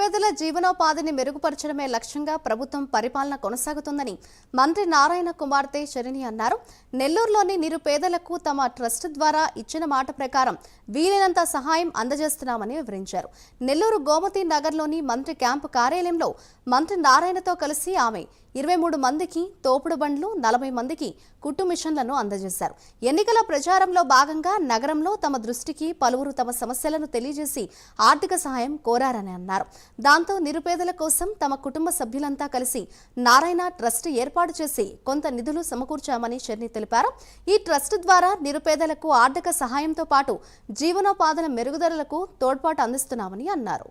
నిరుపేదల జీవనోపాధిని మెరుగుపరచడమే లక్ష్యంగా ప్రభుత్వం పరిపాలన కొనసాగుతుందని మంత్రి నారాయణ కుమార్తె శరణి అన్నారు. నెల్లూరులోని నిరుపేదలకు తమ ట్రస్ట్ ద్వారా ఇచ్చిన మాట ప్రకారం వీలైనంత సహాయం అందజేస్తున్నామని వివరించారు. నెల్లూరు గోమతి నగర్లోని మంత్రి క్యాంపు కార్యాలయంలో మంత్రి నారాయణతో కలిసి ఆమె 23 మందికి తోపుడు బండ్లు, 40 మందికి కుట్టు మిషన్లను అందజేశారు. ఎన్నికల ప్రచారంలో భాగంగా నగరంలో తమ దృష్టికి పలువురు తమ సమస్యలను తెలియజేసి ఆర్థిక సహాయం కోరారని అన్నారు. దాంతో నిరుపేదల కోసం తమ కుటుంబ సభ్యులంతా కలిసి నారాయణ ట్రస్ట్ ఏర్పాటు చేసి కొంత నిధులు సమకూర్చామని శరణి తెలిపారు. ఈ ట్రస్ట్ ద్వారా నిరుపేదలకు ఆర్థిక సహాయంతో పాటు జీవనోపాధుల మెరుగుదలకు తోడ్పాటు అందిస్తున్నామని అన్నారు.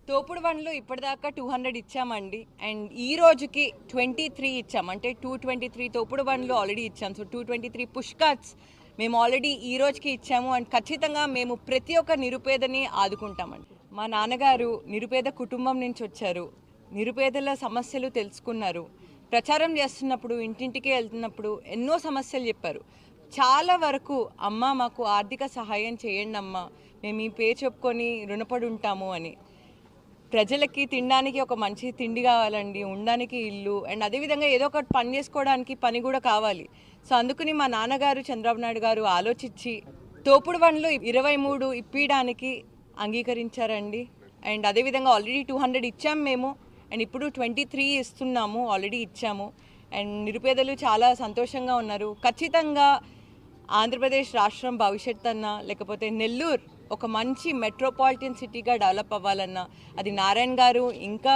తోపుడు బండ్లు ఇప్పటిదాకా 200 ఇచ్చామండి. అండ్ ఈ రోజుకి 23 ఇచ్చాం. అంటే 223 తోపుడు బండ్లు ఆల్రెడీ ఇచ్చాం. సో 223 పుష్ కార్ట్స్ మేము ఆల్రెడీ ఈ రోజుకి ఇచ్చాము. అండ్ ఖచ్చితంగా మేము ప్రతి ఒక్క నిరుపేదని ఆదుకుంటామండి. మా నాన్నగారు నిరుపేద కుటుంబం నుంచి వచ్చారు. నిరుపేదల సమస్యలు తెలుసుకున్నారు. ప్రచారం చేస్తున్నప్పుడు, ఇంటింటికి వెళ్తున్నప్పుడు ఎన్నో సమస్యలు చెప్పారు. చాలా వరకు అమ్మ మాకు ఆర్థిక సహాయం చేయండి అమ్మ, మేము ఈ పేరు చెప్పుకొని రుణపడి ఉంటాము అని. ప్రజలకి తినడానికి ఒక మంచి తిండి కావాలండి, ఉండడానికి ఇల్లు, అండ్ అదేవిధంగా ఏదో ఒకటి పని చేసుకోవడానికి పని కూడా కావాలి. సో అందుకని మా నాన్నగారు చంద్రబాబు నాయుడు గారు ఆలోచించి తోపుడు బండ్లు 23 ఇప్పించడానికి అంగీకరించారండి. అండ్ అదేవిధంగా ఆల్రెడీ 200 ఇచ్చాం మేము. అండ్ ఇప్పుడు 23 ఇస్తున్నాము, ఆల్రెడీ ఇచ్చాము. అండ్ నిరుపేదలు చాలా సంతోషంగా ఉన్నారు. ఖచ్చితంగా ఆంధ్రప్రదేశ్ రాష్ట్రం భవిష్యత్ అన్నా, లేకపోతే నెల్లూరు ఒక మంచి మెట్రోపాలిటన్ సిటీగా డెవలప్ అవ్వాలన్నా అది నారాయణ గారు ఇంకా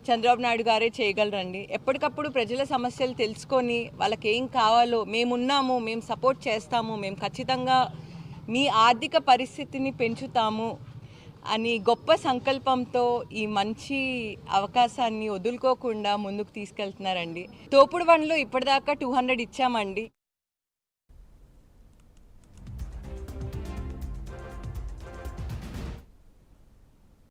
చంద్రబాబు నాయుడు గారే చేయగలరండి. ఎప్పటికప్పుడు ప్రజల సమస్యలు తెలుసుకొని వాళ్ళకి ఏం కావాలో మేమున్నాము, మేము సపోర్ట్ చేస్తాము, మేము ఖచ్చితంగా మీ ఆర్థిక పరిస్థితిని పెంచుతాము అని గొప్ప సంకల్పంతో ఈ మంచి అవకాశాన్ని వదులుకోకుండా ముందుకు తీసుకెళ్తున్నారండి. తోపుడు బండ్లు ఇప్పటిదాకా 200 ఇచ్చామండి.